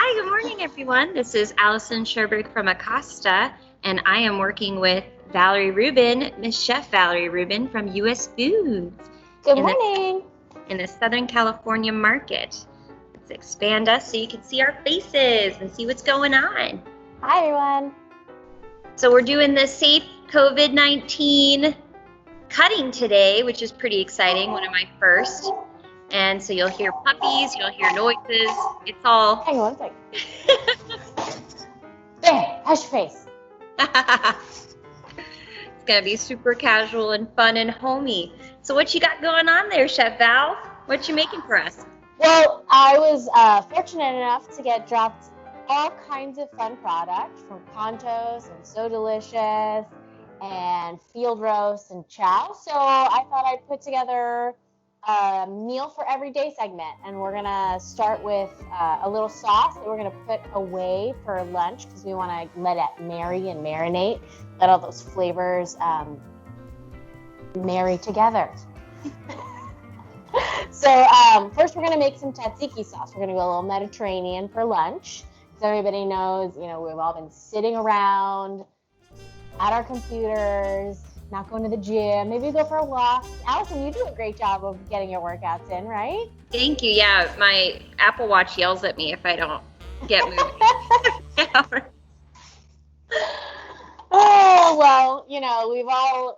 Hi, good morning, everyone. This is Alison Sherberg from Acosta, and I am working with Valerie Rubin, Miss Chef Valerie Rubin from US Foods. Good morning. In the Southern California market. Let's expand us so you can see our faces and see what's going on. Hi, everyone. So we're doing the safe COVID-19 cutting today, which is pretty exciting, one of my first. And so you'll hear puppies, you'll hear noises. It's all... Hang on one second. There, hush your face. It's going to be super casual and fun and homey. So what you got going on there, Chef Val? What you making for us? Well, I was fortunate enough to get dropped all kinds of fun products from Kontos and So Delicious and Field Roast and Chow. So I thought I'd put together a meal for everyday segment, and we're gonna start with a little sauce that we're gonna put away for lunch because we want to let it marry and marinate, let all those flavors marry together. So first we're gonna make some tzatziki sauce. We're gonna go a little Mediterranean for lunch because everybody knows, we've all been sitting around at our computers, not going to the gym, maybe go for a walk. Allison, you do a great job of getting your workouts in, right? Thank you. Yeah, my Apple Watch yells at me if I don't get moving. Oh, well,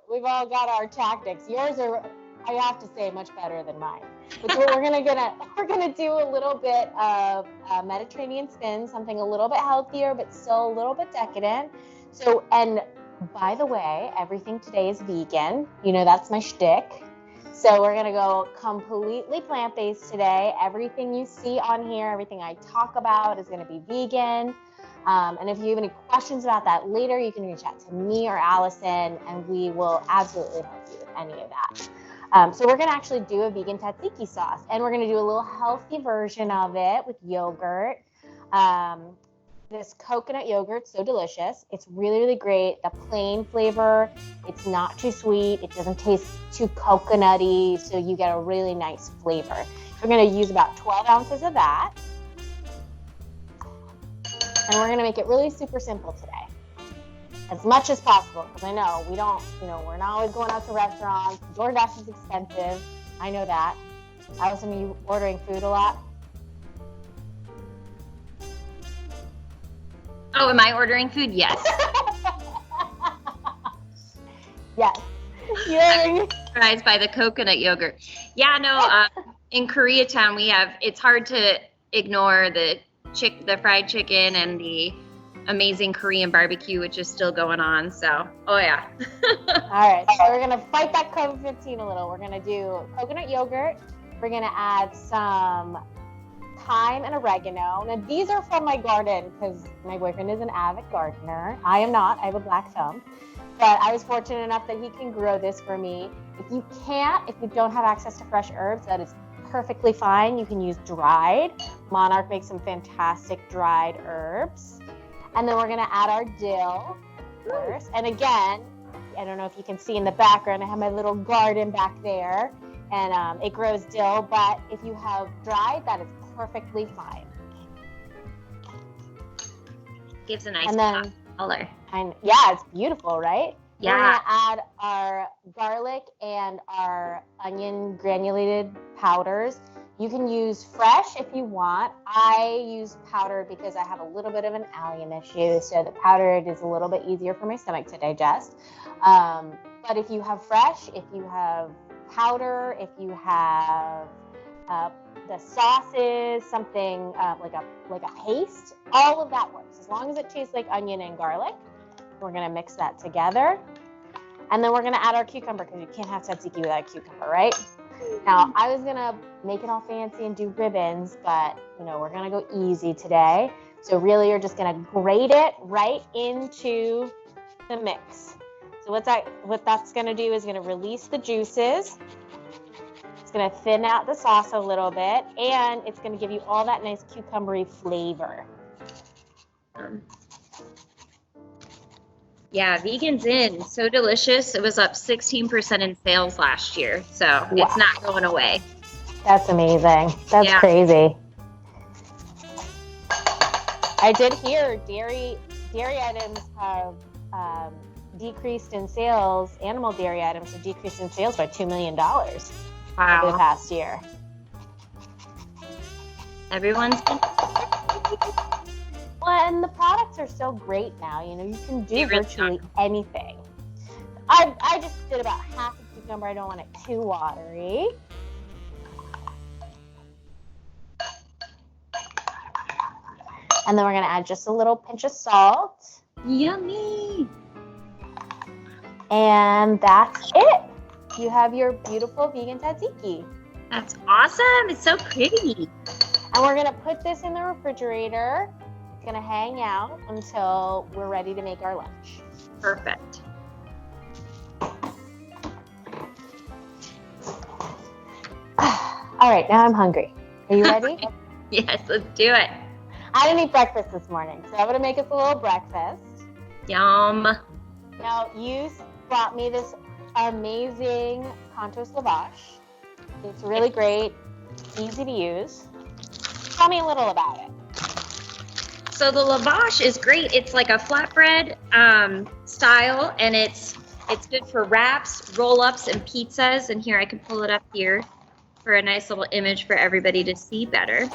we've all got our tactics. Yours are, I have to say, much better than mine. But we're gonna do a little bit of Mediterranean spin, something a little bit healthier but still a little bit decadent. So, and by the way, everything today is vegan. That's my shtick. So we're going to go completely plant-based today. Everything you see on here, everything I talk about is going to be vegan. And if you have any questions about that later, you can reach out to me or Allison, and we will absolutely help you with any of that. So we're going to actually do a vegan tzatziki sauce, and we're going to do a little healthy version of it with yogurt. This coconut yogurt, So Delicious. It's really, really great. The plain flavor, it's not too sweet. It doesn't taste too coconutty, so you get a really nice flavor. We're going to use about 12 ounces of that. And we're going to make it really super simple today, as much as possible, because I know we don't, we're not always going out to restaurants. DoorDash is expensive. I know that. Allison, are you ordering food a lot? Oh, am I ordering food? Yes. Yes. I'm surprised by the coconut yogurt. Yeah, no, in Koreatown it's hard to ignore the fried chicken and the amazing Korean barbecue, which is still going on. So, oh yeah. All right, so we're going to fight that COVID-19 a little. We're going to do coconut yogurt. We're going to add some thyme and oregano. Now, these are from my garden because my boyfriend is an avid gardener. I am not. I have a black thumb. But I was fortunate enough that he can grow this for me. If you don't have access to fresh herbs, that is perfectly fine. You can use dried. Monarch makes some fantastic dried herbs. And then we're going to add our dill first. And again, I don't know if you can see in the background, I have my little garden back there. And it grows dill. But if you have dried, that is perfectly fine. Gives a nice pop color. Yeah, it's beautiful, right? Yeah. We're gonna add our garlic and our onion granulated powders. You can use fresh if you want. I use powdered because I have a little bit of an allium issue, so the powdered is a little bit easier for my stomach to digest. But if you have fresh, if you have powder, if you have the sauces, something like a paste, all of that works. As long as it tastes like onion and garlic, we're gonna mix that together. And then we're gonna add our cucumber because you can't have tzatziki without a cucumber, right? Now, I was gonna make it all fancy and do ribbons, but we're gonna go easy today. So really you're just gonna grate it right into the mix. So what that's gonna do is gonna release the juices. It's going to thin out the sauce a little bit, and it's going to give you all that nice cucumbery flavor. Yeah, vegan's in. So Delicious. It was up 16% in sales last year, so It's not going away. That's amazing. That's crazy. I did hear dairy items have decreased in sales. Animal dairy items have decreased in sales by $2 million over the past year. Everyone's well, and the products are so great now. You know, you can do virtually anything. I just did about half a cucumber. I don't want it too watery. And then we're going to add just a little pinch of salt. Yummy. And that's it. You have your beautiful vegan tzatziki. That's awesome. It's so pretty. And we're going to put this in the refrigerator. It's going to hang out until we're ready to make our lunch. Perfect. All right, now I'm hungry. Are you ready? Yes, let's do it. I didn't eat breakfast this morning, so I'm going to make us a little breakfast. Yum. Now, you brought me this amazing Kontos lavash. It's really great, easy to use. Tell me a little about it. So the lavash is great. It's like a flatbread style, and it's good for wraps, roll-ups, and pizzas. And here, I can pull it up here for a nice little image for everybody to see better.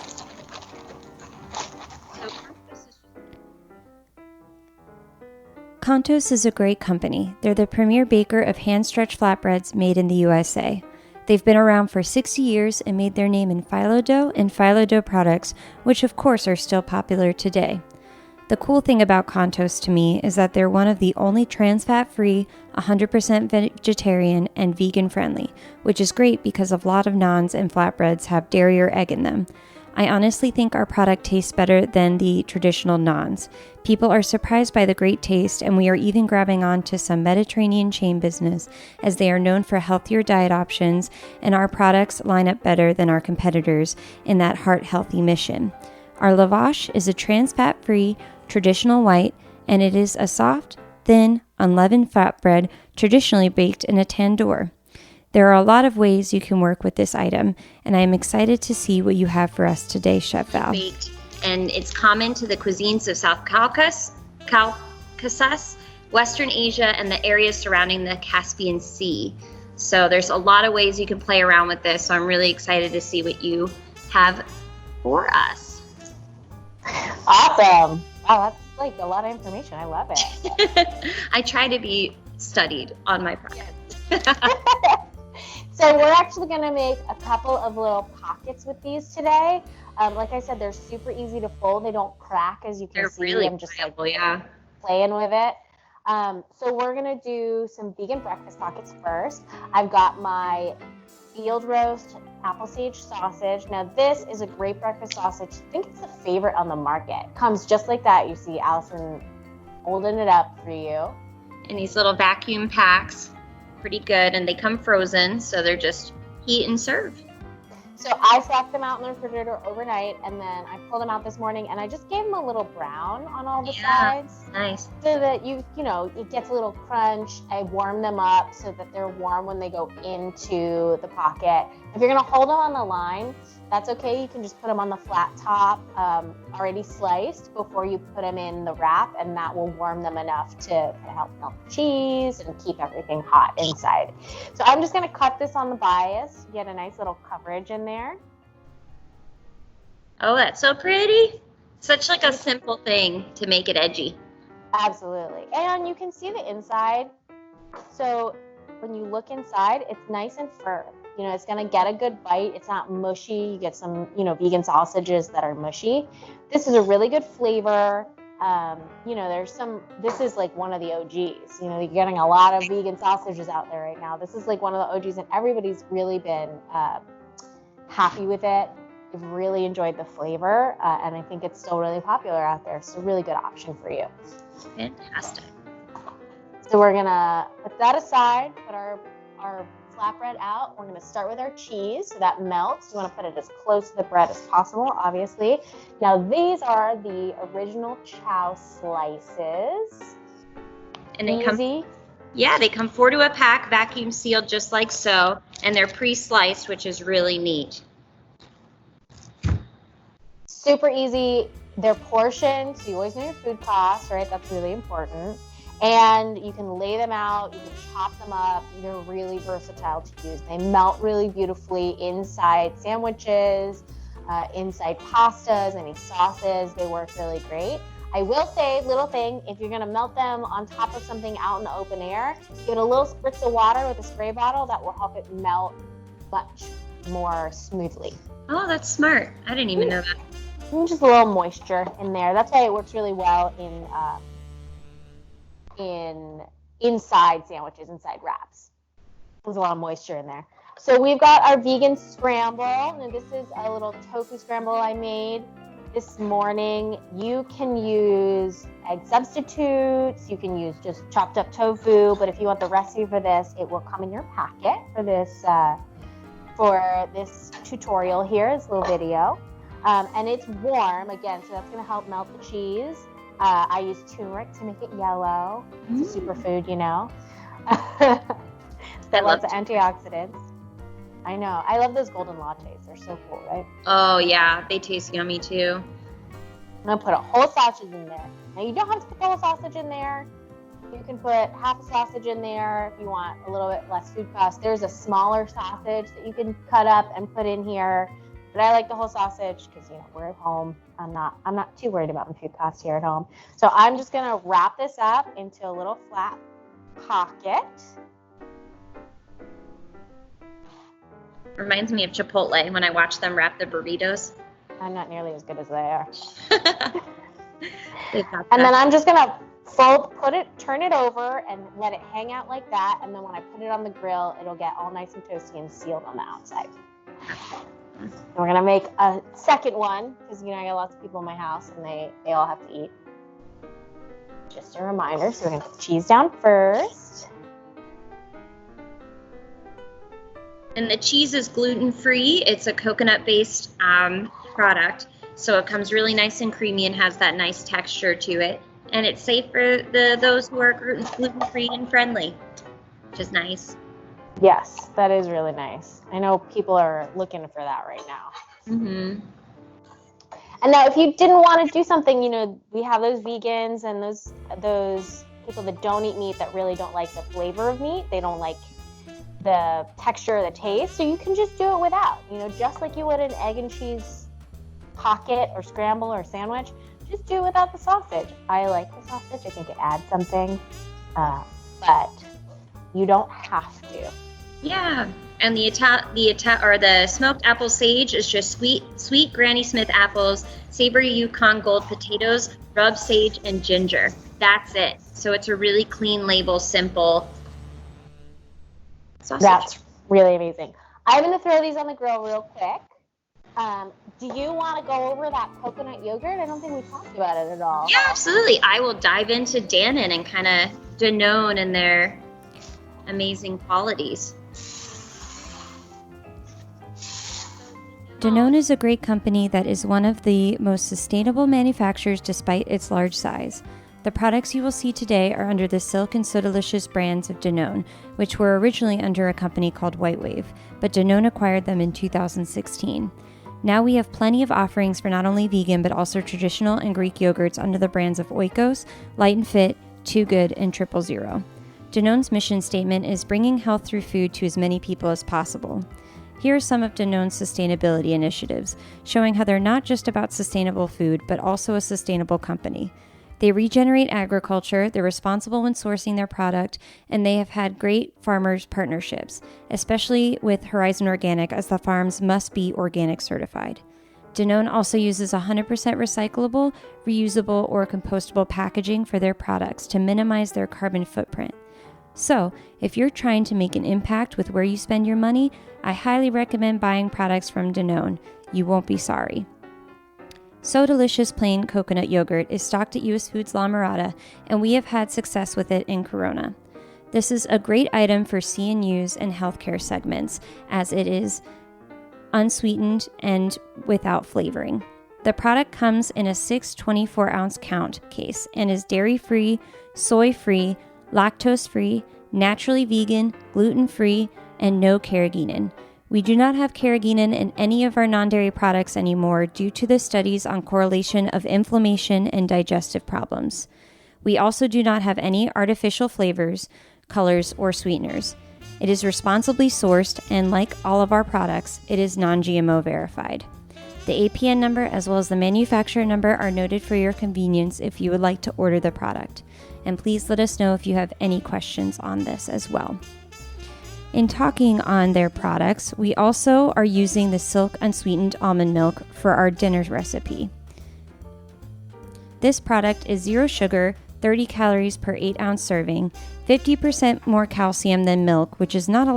Kontos is a great company. They're the premier baker of hand-stretched flatbreads made in the USA. They've been around for 60 years and made their name in phyllo dough and phyllo dough products, which of course are still popular today. The cool thing about Kontos to me is that they're one of the only trans fat-free, 100% vegetarian, and vegan-friendly, which is great because a lot of naans and flatbreads have dairy or egg in them. I honestly think our product tastes better than the traditional naans. People are surprised by the great taste, and we are even grabbing on to some Mediterranean chain business as they are known for healthier diet options, and our products line up better than our competitors in that heart-healthy mission. Our lavash is a trans fat-free, traditional white, and it is a soft, thin, unleavened flatbread traditionally baked in a tandoor. There are a lot of ways you can work with this item, and I am excited to see what you have for us today, Chef Val. Baked, and it's common to the cuisines of South Caucasus, Western Asia, and the areas surrounding the Caspian Sea. So there's a lot of ways you can play around with this, so I'm really excited to see what you have for us. Awesome. Wow, that's like a lot of information. I love it. I try to be studied on my project. So we're actually going to make a couple of little pockets with these today. Like I said, they're super easy to fold. They don't crack, as you can They're see. really I'm just pliable, playing with it. So we're going to do some vegan breakfast pockets first. I've got my field roast apple sage sausage. Now this is a great breakfast sausage. I think it's a favorite on the market. Comes just like that. You see Allison holding it up for you. In these little vacuum packs. Pretty good, and they come frozen, so they're just heat and serve. So I stacked them out in the refrigerator overnight, and then I pulled them out this morning, and I just gave them a little brown on all the sides. Nice. So that you know, it gets a little crunch. I warm them up so that they're warm when they go into the pocket. If you're gonna hold them on the line, that's okay. You can just put them on the flat top, already sliced before you put them in the wrap, and that will warm them enough to help melt the cheese and keep everything hot inside. So I'm just gonna cut this on the bias, get a nice little coverage in there. Oh, that's so pretty. Such like a simple thing to make it edgy. Absolutely. And you can see the inside. So when you look inside, it's nice and firm. You know, it's going to get a good bite. It's not mushy. You get some, vegan sausages that are mushy. This is a really good flavor. This is like one of the OGs. You're getting a lot of vegan sausages out there right now. This is like one of the OGs, and everybody's really been happy with it. They've really enjoyed the flavor, and I think it's still really popular out there. So a really good option for you. Fantastic. So we're going to put that aside, put our flatbread out. We're going to start with our cheese so that melts. You want to put it as close to the bread as possible, obviously. Now these are the original chow slices. And they Easy. they come 4 to a pack, vacuum sealed just like so, and they're pre-sliced, which is really neat. Super easy. They're portioned, so you always know your food costs, right? That's really important. And you can lay them out, you can chop them up. They're really versatile to use. They melt really beautifully inside sandwiches, inside pastas, any sauces. They work really great. I will say, little thing, if you're gonna melt them on top of something out in the open air, give it a little spritz of water with a spray bottle. That will help it melt much more smoothly. Oh, that's smart. I didn't even know that. Just a little moisture in there. That's why it works really well in inside sandwiches, inside wraps. There's a lot of moisture in there. So we've got our vegan scramble. And this is a little tofu scramble I made this morning. You can use egg substitutes. You can use just chopped up tofu. But if you want the recipe for this, it will come in your packet for this tutorial here, this little video. And it's warm, again, so that's going to help melt the cheese. I use turmeric to make it yellow. It's a superfood, you know. That loves the antioxidants. I know. I love those golden lattes. They're so cool, right? Oh, yeah. They taste yummy, too. I'm going to put a whole sausage in there. Now, you don't have to put the whole sausage in there. You can put half a sausage in there if you want a little bit less food cost. There's a smaller sausage that you can cut up and put in here. But I like the whole sausage because, you know, we're at home. I'm not too worried about the food costs here at home. So I'm just going to wrap this up into a little flat pocket. Reminds me of Chipotle when I watch them wrap the burritos. I'm not nearly as good as they are. And then I'm just going to turn it over and let it hang out like that. And then when I put it on the grill, it'll get all nice and toasty and sealed on the outside. And we're going to make a second one because, you know, I got lots of people in my house and they all have to eat. Just a reminder. So we're going to put cheese down first. And the cheese is gluten-free. It's a coconut-based product. So it comes really nice and creamy and has that nice texture to it. And it's safe for those who are gluten-free and friendly, which is nice. Yes, that is really nice. I know people are looking for that right now. Mm-hmm. And now if you didn't want to do something, you know, we have those vegans and those people that don't eat meat that really don't like the flavor of meat. They don't like the texture or the taste. So you can just do it without, you know, just like you would an egg and cheese pocket or scramble or sandwich. Just do it without the sausage. I like the sausage. I think it adds something, but you don't have to. Yeah, and the smoked apple sage is just sweet Granny Smith apples, savory Yukon Gold potatoes, rub sage, and ginger. That's it. So it's a really clean label, simple sausage. That's really amazing. I'm going to throw these on the grill real quick. Do you want to go over that coconut yogurt? I don't think we talked about it at all. Yeah, absolutely. I will dive into Dannon and kind of Danone and their amazing qualities. Danone is a great company that is one of the most sustainable manufacturers despite its large size. The products you will see today are under the Silk and So Delicious brands of Danone, which were originally under a company called White Wave, but Danone acquired them in 2016. Now we have plenty of offerings for not only vegan but also traditional and Greek yogurts under the brands of Oikos, Light and Fit, Too Good, and 000. Danone's mission statement is bringing health through food to as many people as possible. Here are some of Danone's sustainability initiatives, showing how they're not just about sustainable food, but also a sustainable company. They regenerate agriculture, they're responsible when sourcing their product, and they have had great farmers partnerships, especially with Horizon Organic, as the farms must be organic certified. Danone also uses 100% recyclable, reusable, or compostable packaging for their products to minimize their carbon footprint. So, if you're trying to make an impact with where you spend your money, I highly recommend buying products from Danone. You won't be sorry. So Delicious Plain Coconut Yogurt is stocked at US Foods La Mirada, and we have had success with it in Corona. This is a great item for C&Us and healthcare segments, as it is unsweetened and without flavoring. The product comes in a 6 24-ounce count case and is dairy-free, soy-free, lactose-free, naturally vegan, gluten-free, and no carrageenan. We do not have carrageenan in any of our non-dairy products anymore due to the studies on correlation of inflammation and digestive problems. We also do not have any artificial flavors, colors, or sweeteners. It is responsibly sourced, and like all of our products, it is non-GMO verified. The APN number as well as the manufacturer number are noted for your convenience if you would like to order the product. And please let us know if you have any questions on this as well. In talking on their products, we also are using the Silk Unsweetened Almond Milk for our dinner recipe. This product is 0 sugar, 30 calories per 8-ounce serving, 50% more calcium than milk, which not a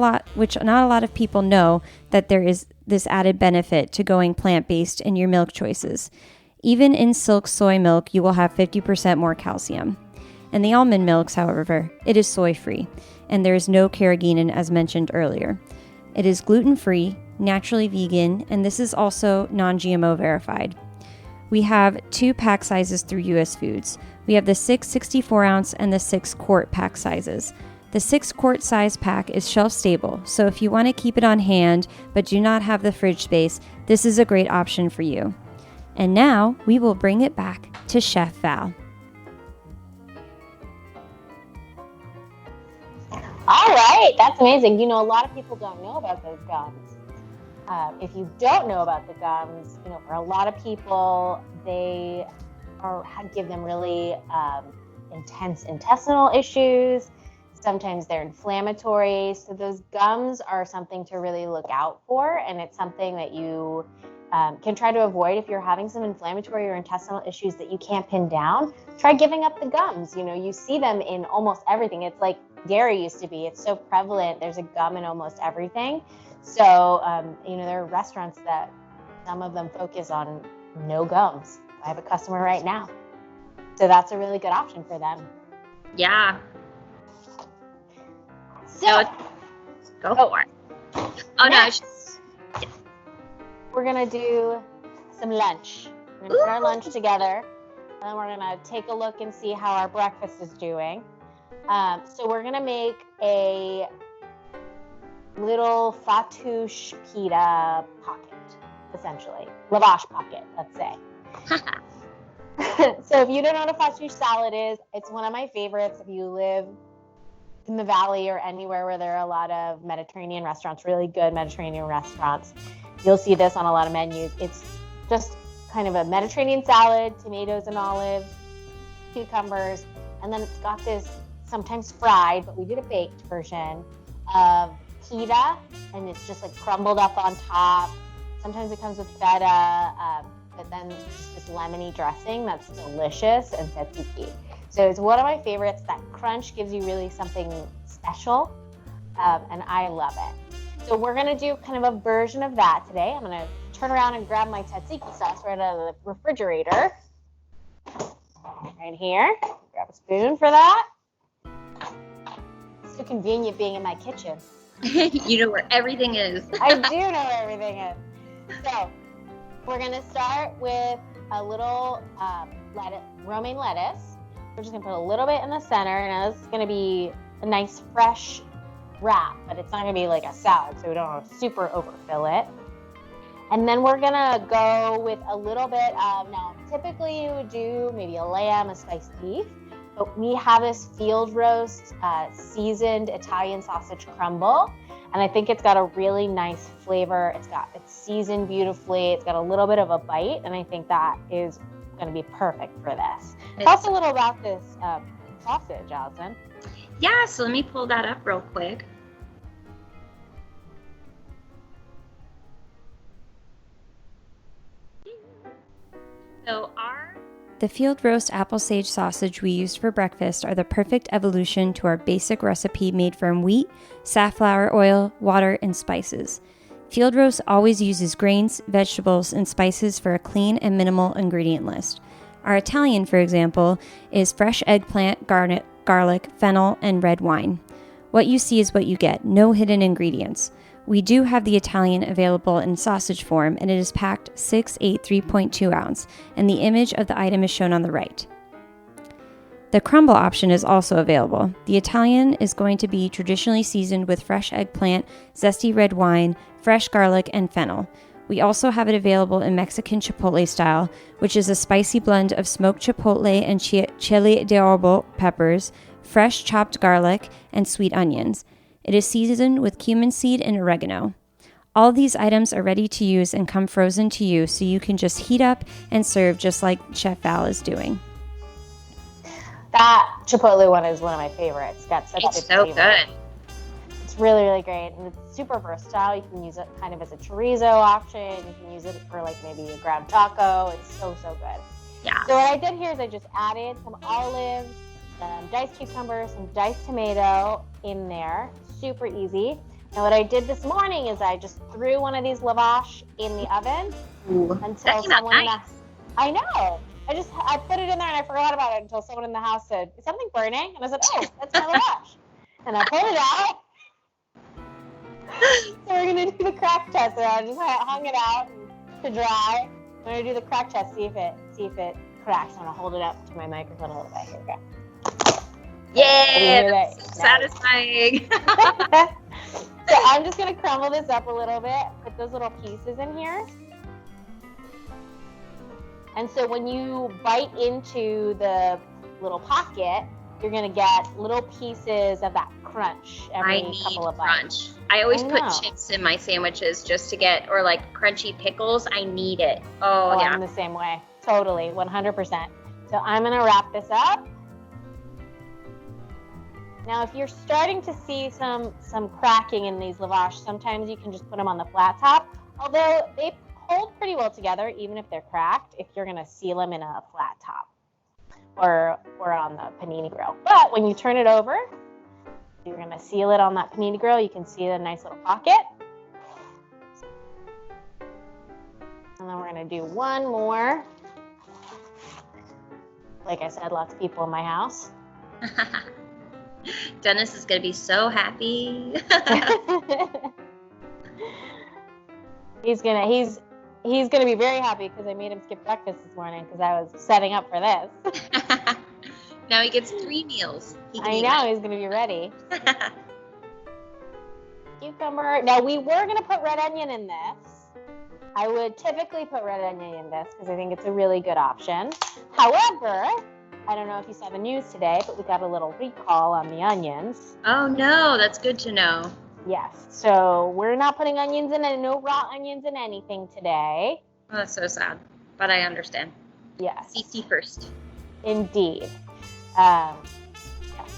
lot of people know that there is this added benefit to going plant-based in your milk choices. Even in Silk soy milk, you will have 50% more calcium. In the almond milks, however, it is soy-free, and there is no carrageenan as mentioned earlier. It is gluten-free, naturally vegan, and this is also non-GMO verified. We have 2 pack sizes through US Foods. We have the 6 64-ounce and the 6 quart pack sizes. The 6 quart size pack is shelf stable, so if you want to keep it on hand but do not have the fridge space, this is a great option for you. And now we will bring it back to Chef Val. All right, that's amazing. You know, a lot of people don't know about those gums. If you don't know about the gums, you know, for a lot of people, they give them really intense intestinal issues. Sometimes they're inflammatory. So those gums are something to really look out for, and it's something that you can try to avoid if you're having some inflammatory or intestinal issues that you can't pin down. Try giving up the gums. You know, you see them in almost everything. It's like dairy used to be. It's so prevalent. There's a gum in almost everything. So, you know, there are restaurants that some of them focus on no gums. I have a customer right now. So that's a really good option for them. Yeah. So, go for it. Oh, next, no. We're going to do some lunch. We're going to put our lunch together, and then we're going to take a look and see how our breakfast is doing. So we're going to make a little fattoush pita pocket, essentially. Lavash pocket, let's say. So if you don't know what a fattoush salad is, it's one of my favorites. If you live in the Valley or anywhere where there are a lot of Mediterranean restaurants, really good Mediterranean restaurants, you'll see this on a lot of menus. It's just kind of a Mediterranean salad, tomatoes and olives, cucumbers, and then it's got this sometimes fried, but we did a baked version of pita, and it's just like crumbled up on top. Sometimes it comes with feta, but then just this lemony dressing that's delicious, and tzatziki. So it's one of my favorites. That crunch gives you really something special, and I love it. So we're going to do kind of a version of that today. I'm going to turn around and grab my tzatziki sauce right out of the refrigerator. Right here. Grab a spoon for that. It's so convenient being in my kitchen. You know where everything is. I do know where everything is. So we're going to start with a little romaine lettuce. We're just going to put a little bit in the center. Now this is going to be a nice fresh wrap, but it's not going to be like a salad, so we don't want to super overfill it. And then we're going to go with a little bit of, now typically you would do maybe a lamb, a spiced beef, but we have this field roast seasoned Italian sausage crumble, and I think it's got a really nice flavor. It's seasoned beautifully. It's got a little bit of a bite, and I think that is going to be perfect for this. Tell us a little about this sausage, Alison. Yeah, so let me pull that up real quick. The field roast apple sage sausage we used for breakfast are the perfect evolution to our basic recipe made from wheat, safflower oil, water, and spices. Field roast always uses grains, vegetables, and spices for a clean and minimal ingredient list. Our Italian, for example, is fresh eggplant, garlic, fennel, and red wine. What you see is what you get, no hidden ingredients. We do have the Italian available in sausage form, and it is packed 6/8 3.2 ounce, and the image of the item is shown on the right. The crumble option is also available. The Italian is going to be traditionally seasoned with fresh eggplant, zesty red wine, fresh garlic, and fennel. We also have it available in Mexican chipotle style, which is a spicy blend of smoked chipotle and chile de árbol peppers, fresh chopped garlic, and sweet onions. It is seasoned with cumin seed and oregano. All these items are ready to use and come frozen to you, so you can just heat up and serve just like Chef Val is doing. That chipotle one is one of my favorites. It's got such It's good so flavor. good. It's really, really great, and it's super versatile. You can use it kind of as a chorizo option. You can use it for like maybe a ground taco. It's so, so good. Yeah. So what I did here is I just added some olives, some diced cucumber, some diced tomato in there. Super easy. And what I did this morning is I just threw one of these lavash in the oven until someone I know. I put it in there and I forgot about it until someone in the house said, "Is something burning?" And I said, "Oh, that's my lavash." And I pulled it out. So we're gonna do the crack test. And I just hung it out to dry. I'm gonna do the crack test, see if it cracks. I'm gonna hold it up to my microphone a little bit. Here we go. Yeah, that's so satisfying. So I'm just gonna crumble this up a little bit, put those little pieces in here. And so when you bite into the little pocket, you're gonna get little pieces of that crunch every couple of bites. I always put chips in my sandwiches just to get, or like crunchy pickles. I need it. Oh yeah. I'm the same way. Totally, 100%. So I'm gonna wrap this up. Now, if you're starting to see some cracking in these lavash, sometimes you can just put them on the flat top. Although they hold pretty well together, even if they're cracked, if you're gonna seal them in a flat top or on the panini grill. But when you turn it over, you're gonna seal it on that panini grill. You can see the nice little pocket. And then we're gonna do one more. Like I said, lots of people in my house. Dennis is going to be so happy. He's gonna be very happy because I made him skip breakfast this morning because I was setting up for this. Now he gets 3 meals. I know, he's gonna be ready. Cucumber. Now we were gonna put red onion in this. I would typically put red onion in this because I think it's a really good option. However, I don't know if you saw the news today, but we got a little recall on the onions. Oh no, that's good to know. Yes, so we're not putting onions in and no raw onions in anything today. Oh, that's so sad, but I understand. Yes. Safety first. Indeed. So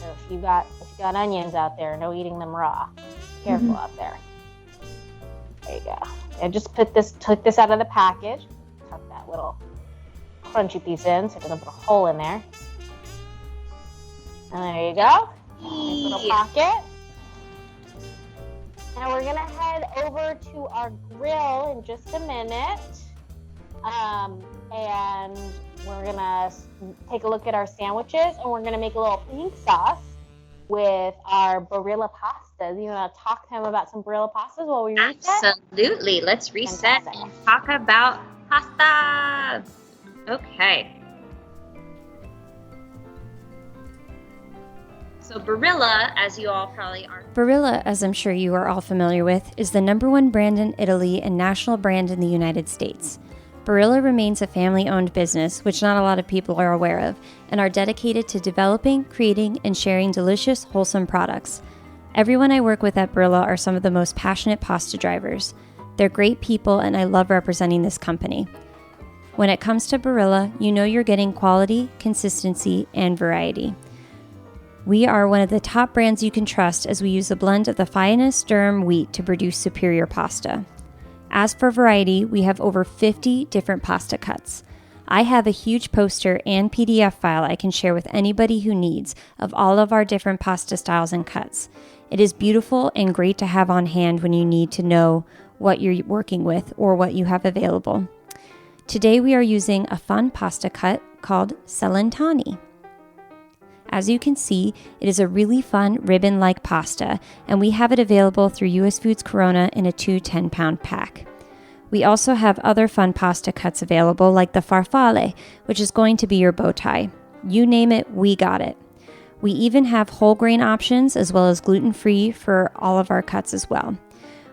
if you got onions out there, no eating them raw. Careful out there. There you go. I just took this out of the package. Tuck that little crunchy piece in so it doesn't put a hole in there. And there you go. Nice little pocket. Now we're gonna head over to our grill in just a minute. And we're gonna take a look at our sandwiches and we're gonna make a little pink sauce with our Barilla pastas. You wanna talk to him about some Barilla pastas while we reset? Absolutely. Let's reset and talk about pasta. Okay. So Barilla, as you all probably are. Barilla, as I'm sure you are all familiar with, is the #1 brand in Italy and national brand in the United States. Barilla remains a family-owned business, which not a lot of people are aware of, and are dedicated to developing, creating, and sharing delicious, wholesome products. Everyone I work with at Barilla are some of the most passionate pasta drivers. They're great people, and I love representing this company. When it comes to Barilla, you know you're getting quality, consistency, and variety. We are one of the top brands you can trust as we use a blend of the finest durum wheat to produce superior pasta. As for variety, we have over 50 different pasta cuts. I have a huge poster and PDF file I can share with anybody who needs of all of our different pasta styles and cuts. It is beautiful and great to have on hand when you need to know what you're working with or what you have available. Today we are using a fun pasta cut called Celentani. As you can see, it is a really fun ribbon-like pasta, and we have it available through US Foods Corona in a 2 10-pound pack. We also have other fun pasta cuts available like the farfalle, which is going to be your bow tie. You name it, we got it. We even have whole grain options as well as gluten-free for all of our cuts as well.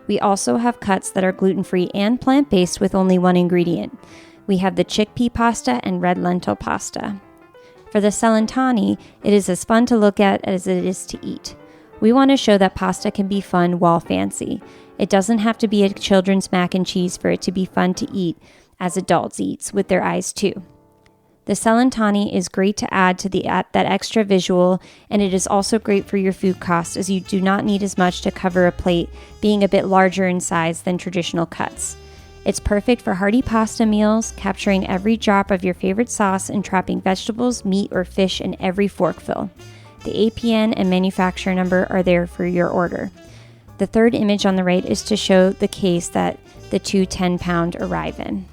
We also have cuts that are gluten-free and plant-based with only one ingredient. We have the chickpea pasta and red lentil pasta. For the Celentani, it is as fun to look at as it is to eat. We want to show that pasta can be fun while fancy. It doesn't have to be a children's mac and cheese for it to be fun to eat, as adults eat with their eyes too. The Celentani is great to add to that extra visual, and it is also great for your food cost as you do not need as much to cover a plate, being a bit larger in size than traditional cuts. It's perfect for hearty pasta meals, capturing every drop of your favorite sauce and trapping vegetables, meat, or fish in every forkful. The APN and manufacturer number are there for your order. The third image on the right is to show the case that the two 10-pound arrive in.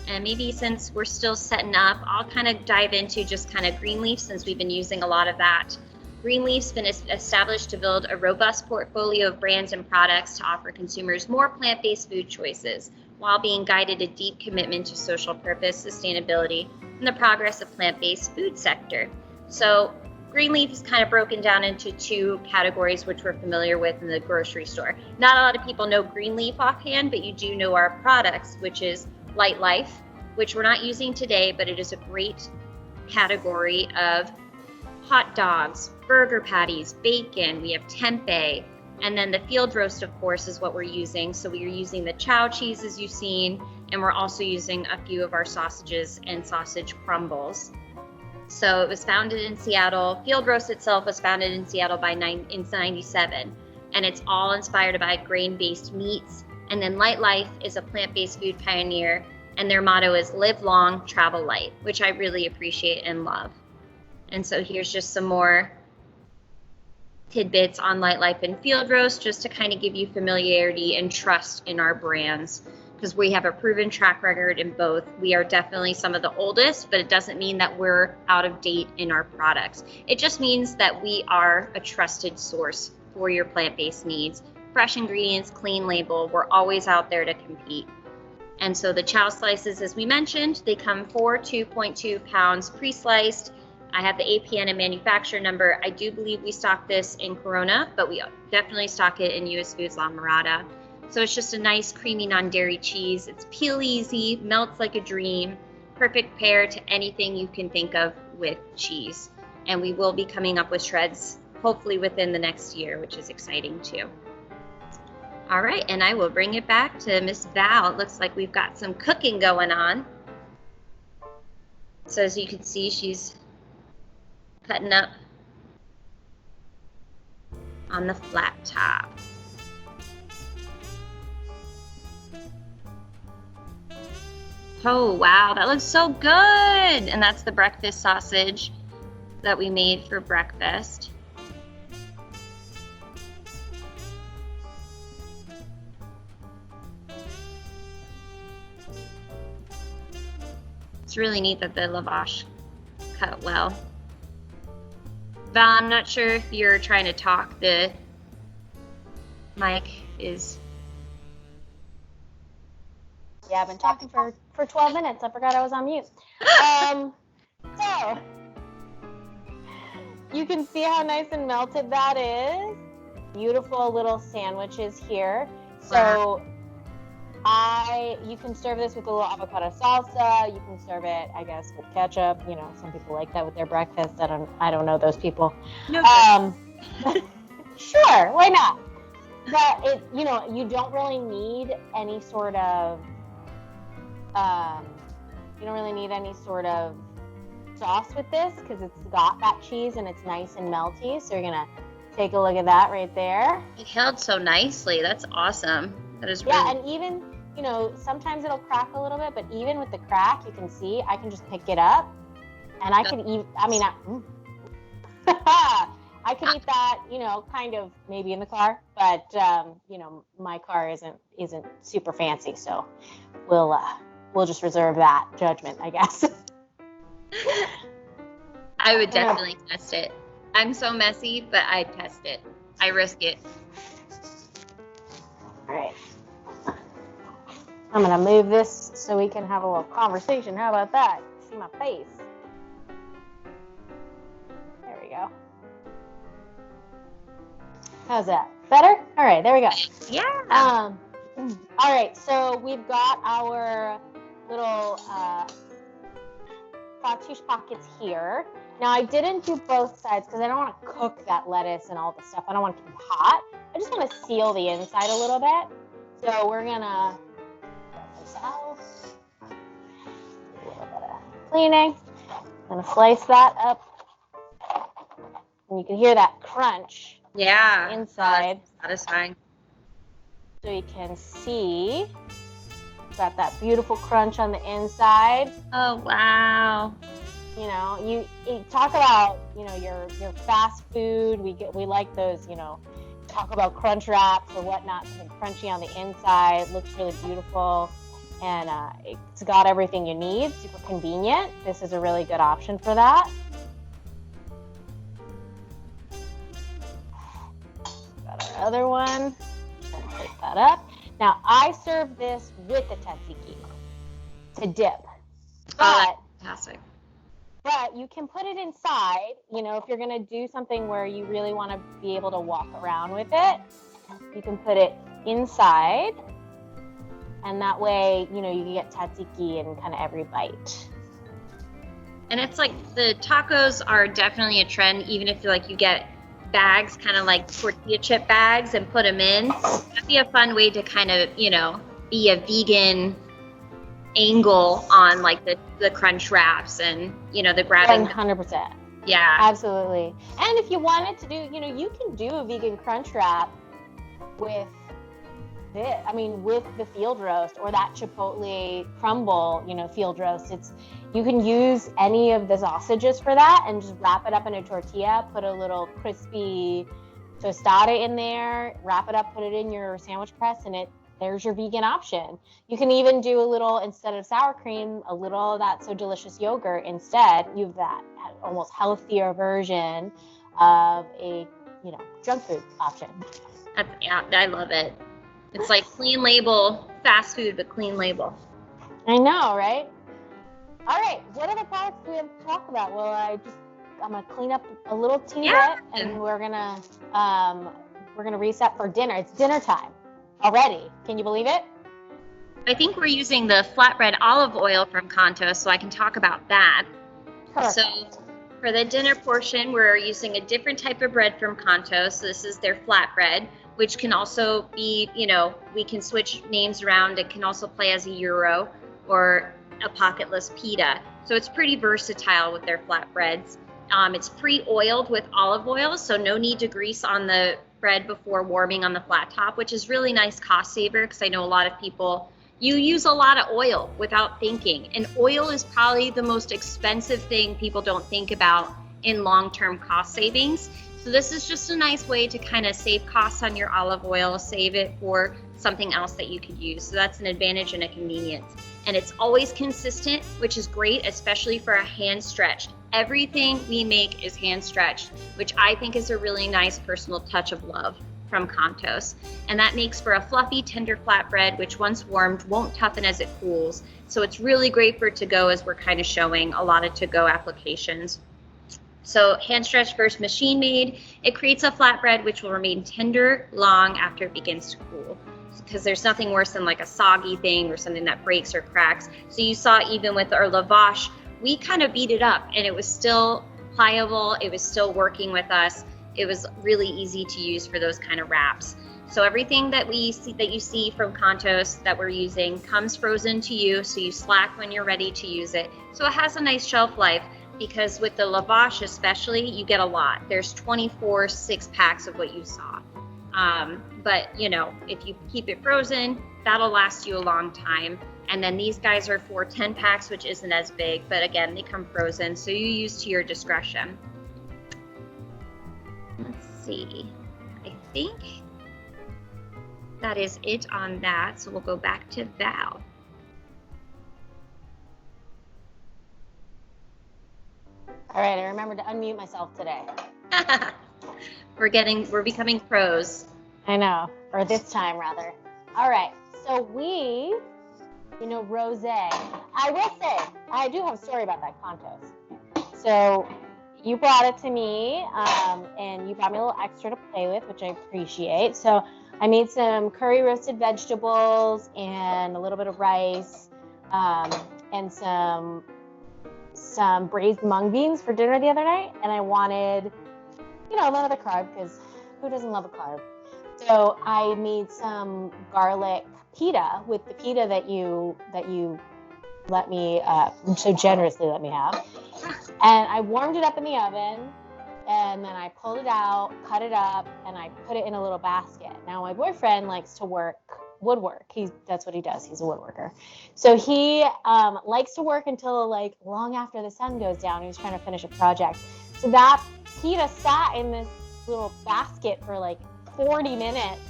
And maybe since we're still setting up, I'll kind of dive into just kind of Greenleaf since we've been using a lot of that. Greenleaf's been established to build a robust portfolio of brands and products to offer consumers more plant-based food choices while being guided a deep commitment to social purpose, sustainability, and the progress of plant-based food sector. So Greenleaf is kind of broken down into two categories, which we're familiar with in the grocery store. Not a lot of people know Greenleaf offhand, but you do know our products, which is Light Life, which we're not using today, but it is a great category of hot dogs, burger patties, bacon, we have tempeh, and then the field roast, of course, is what we're using. So we are using the chow cheese, as you've seen, and we're also using a few of our sausages and sausage crumbles. So it was founded in Seattle. Field roast itself was founded in Seattle in 97, and it's all inspired by grain-based meats. And then Light Life is a plant-based food pioneer, and their motto is live long, travel light, which I really appreciate and love. And so here's just some more tidbits on Light Life and Field Roast, just to kind of give you familiarity and trust in our brands, because we have a proven track record in both. We are definitely some of the oldest, but it doesn't mean that we're out of date in our products. It just means that we are a trusted source for your plant-based needs. Fresh ingredients, clean label, we're always out there to compete. And so the chow slices, as we mentioned, they come for 2.2 pounds pre-sliced. I have the APN and manufacturer number. I do believe we stock this in Corona, but we definitely stock it in US Foods La Mirada. So it's just a nice creamy non-dairy cheese. It's peel easy, melts like a dream, perfect pair to anything you can think of with cheese. And we will be coming up with shreds, hopefully within the next year, which is exciting too. All right, and I will bring it back to Miss Val. It looks like we've got some cooking going on. So as you can see, she's cutting up on the flat top. Oh, wow, that looks so good. And that's the breakfast sausage that we made for breakfast. It's really neat that the lavash cut well. Val, I'm not sure if you're trying to talk. The mic is... Yeah, I've been talking for 12 minutes. I forgot I was on mute. So, you can see how nice and melted that is. Beautiful little sandwiches here. So, you can serve this with a little avocado salsa. You can serve it, I guess, with ketchup. You know, some people like that with their breakfast. I don't know those people. No. Sure, why not? But you don't really need any sort of sauce with this because it's got that cheese and it's nice and melty. So you're gonna take a look at that right there. It held so nicely. That's awesome. That is really... Yeah, and even, sometimes it'll crack a little bit, but even with the crack, you can see I can just pick it up and I could eat, I could eat that, kind of maybe in the car, but my car isn't super fancy, so we'll just reserve that judgment, I guess. I would definitely test it. I'm so messy, but I'd test it. I risk it. All right. I'm going to move this so we can have a little conversation. How about that? see my face. There we go. How's that? Better? All right, there we go. Yeah. All right, so we've got our little fattoush pockets here. Now, I didn't do both sides because I don't want to cook that lettuce and all the stuff. I don't want it to be hot. I just want to seal the inside a little bit. So we're going to get this out. A little bit of cleaning. I'm going to slice that up. And you can hear that crunch. Yeah. Inside. Satisfying. So you can see got that beautiful crunch on the inside. Oh, wow. You know, you talk about, you know, your fast food. We like those, you know, talk about crunch wraps or whatnot, something crunchy on the inside. It looks really beautiful, and it's got everything you need. Super convenient. This is a really good option for that. Got our other one. Pick that up. Now I serve this with the tzatziki to dip. Fantastic. But you can put it inside, you know, if you're going to do something where you really want to be able to walk around with it, you can put it inside. And that way, you know, you can get tzatziki in kind of every bite. And it's like the tacos are definitely a trend, even if you get bags, kind of like tortilla chip bags, and put them in. That'd be a fun way to kind of, you know, be a vegan angle on like the crunch wraps and, you know, the grabbing. 100%. Yeah. Absolutely. And if you wanted to do, you know, you can do a vegan crunch wrap with this, I mean, with the field roast or that chipotle crumble, you know, field roast. You can use any of the sausages for that and just wrap it up in a tortilla, put a little crispy tostada in there, wrap it up, put it in your sandwich press, and there's your vegan option. You can even do a little, instead of sour cream, a little of that So Delicious yogurt instead. You've that almost healthier version of a, you know, junk food option. Yeah, I love it. It's like clean label, fast food, but clean label. I know, right? All right, what other products do we have to talk about? Well, I'm gonna clean up a little teeny bit, and we're gonna reset for dinner. It's dinner time already. Can you believe it? I think we're using the flatbread olive oil from Kontos, so I can talk about that. Perfect. So for the dinner portion, we're using a different type of bread from Kontos. So this is their flatbread, which can also be, you know, we can switch names around. It can also play as a gyro or a pocketless pita. So it's pretty versatile with their flatbreads. It's pre-oiled with olive oil, so no need to grease on the bread before warming on the flat top, which is really nice cost saver, because I know a lot of people, you use a lot of oil without thinking. And oil is probably the most expensive thing people don't think about in long-term cost savings. So this is just a nice way to kind of save costs on your olive oil, save it for something else that you could use. So that's an advantage and a convenience. And it's always consistent, which is great, especially for a hand stretched. Everything we make is hand stretched, which I think is a really nice personal touch of love from Kontos. And that makes for a fluffy, tender flatbread, which once warmed won't toughen as it cools. So it's really great for to-go, as we're kind of showing a lot of to-go applications. So hand stretched versus machine made, it creates a flatbread which will remain tender long after it begins to cool. Because there's nothing worse than like a soggy thing or something that breaks or cracks. So you saw even with our lavash, we kind of beat it up and it was still pliable. It was still working with us. It was really easy to use for those kind of wraps. So everything that you see from Kontos that we're using comes frozen to you. So you slack when you're ready to use it. So it has a nice shelf life, because with the lavash especially, you get a lot. There's 24 6-packs of what you saw. But you know, if you keep it frozen, that'll last you a long time. And then these guys are for 10 packs, which isn't as big, but again, they come frozen, so you use to your discretion. Let's see, I think that is it on that, so we'll go back to Val. All right, I remembered to unmute myself today. We're becoming pros. I know, or this time rather. All right, so you know, rosé. I will say, I do have a story about that Kontos. So you brought it to me, and you brought me a little extra to play with, which I appreciate. So I made some curry roasted vegetables and a little bit of rice, and some braised mung beans for dinner the other night. And I wanted, another carb, because who doesn't love a carb? So I made some garlic pita with the pita that you let me so generously let me have. And I warmed it up in the oven, and then I pulled it out, cut it up, and I put it in a little basket. Now my boyfriend likes to woodwork. That's what he does. He's a woodworker. So he likes to work until like long after the sun goes down. He's trying to finish a project. So that pita sat in this little basket for like 40 minutes,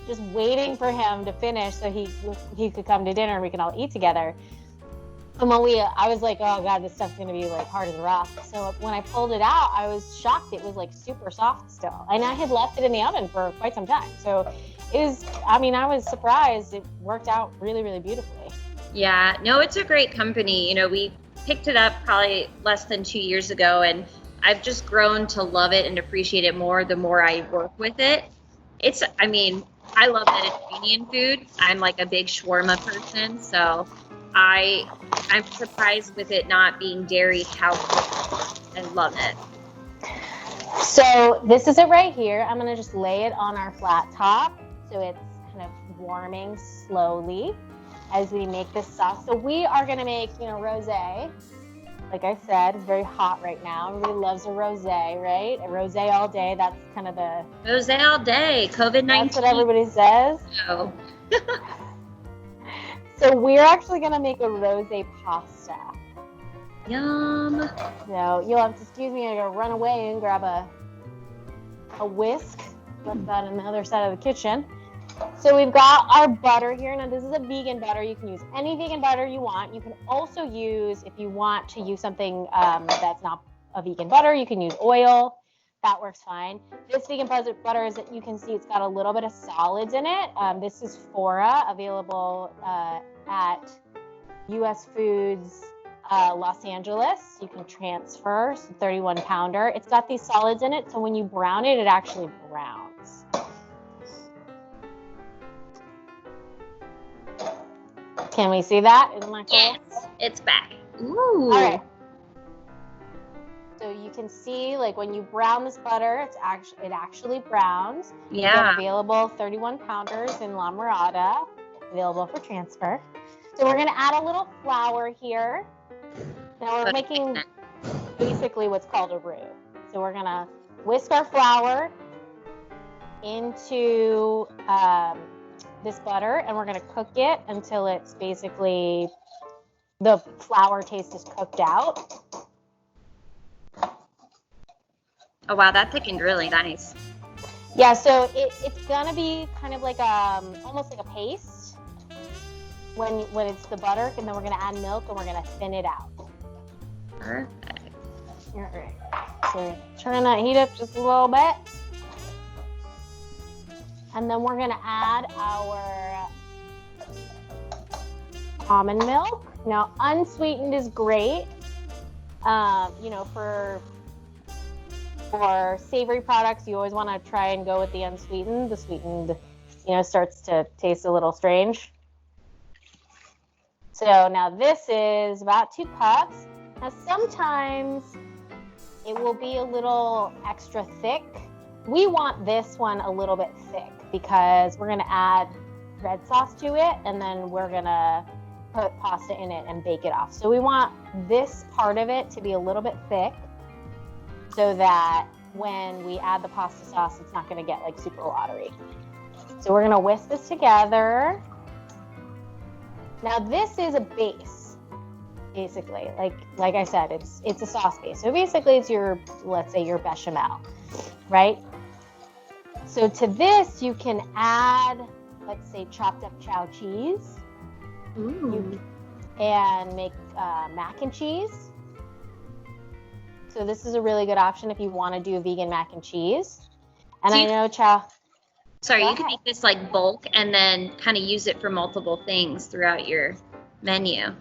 just waiting for him to finish so he could come to dinner and we can all eat together. And I was like, oh God, this stuff's gonna be like hard as a rock. So when I pulled it out, I was shocked. It was like super soft still. And I had left it in the oven for quite some time. So I was surprised. It worked out really, really beautifully. Yeah, no, it's a great company. We picked it up probably less than 2 years ago, and I've just grown to love it and appreciate it more the more I work with it. I love Mediterranean food. I'm like a big shawarma person, so I'm surprised with it not being dairy how I love it. So this is it right here. I'm gonna just lay it on our flat top so it's kind of warming slowly as we make this sauce. So we are gonna make, rosé. Like I said, it's very hot right now. Everybody loves a rosé, right? A rosé all day. That's kind of the rosé all day. COVID-19. That's what everybody says. No. So we're actually gonna make a rosé pasta. Yum. So you'll have to excuse me. I gotta run away and grab a whisk. Left that on the other side of the kitchen. So we've got our butter here. Now this is a vegan butter. You can use any vegan butter you want. You can also use, if you want to use something that's not a vegan butter, you can use oil. That works fine. This vegan butter is that you can see it's got a little bit of solids in it. This is Fora, available at US Foods Los Angeles. You can transfer, 31 pounder. It's got these solids in it, so when you brown it, it actually browns. Can we see that? Isn't that cool? Yes, it's back. Ooh. All right. So you can see, like, when you brown this butter, it actually browns. Yeah. Again, available 31 pounders in La Mirada, available for transfer. So we're gonna add a little flour here. Now we're making basically what's called a roux. So we're gonna whisk our flour into this butter, and we're gonna cook it until it's basically the flour taste is cooked out. Oh wow, that thickened really nice. Yeah, so it's gonna be kind of like almost like a paste when it's the butter, and then we're gonna add milk and we're gonna thin it out. Perfect. All right. So turn that heat up just a little bit. And then we're gonna add our almond milk. Now, unsweetened is great. For savory products, you always want to try and go with the unsweetened. The sweetened, starts to taste a little strange. So now this is about 2 cups. Now sometimes it will be a little extra thick. We want this one a little bit thick because we're gonna add red sauce to it, and then we're gonna put pasta in it and bake it off. So we want this part of it to be a little bit thick, so that when we add the pasta sauce, it's not going to get like super watery. So we're going to whisk this together. Now this is a base, basically. Like I said, it's a sauce base. So basically it's let's say your bechamel, right? So to this you can add, let's say, chopped up chow cheese. Ooh. And make mac and cheese. So this is a really good option if you want to do vegan mac and cheese. And I know Sorry, you can make this like bulk and then kind of use it for multiple things throughout your menu.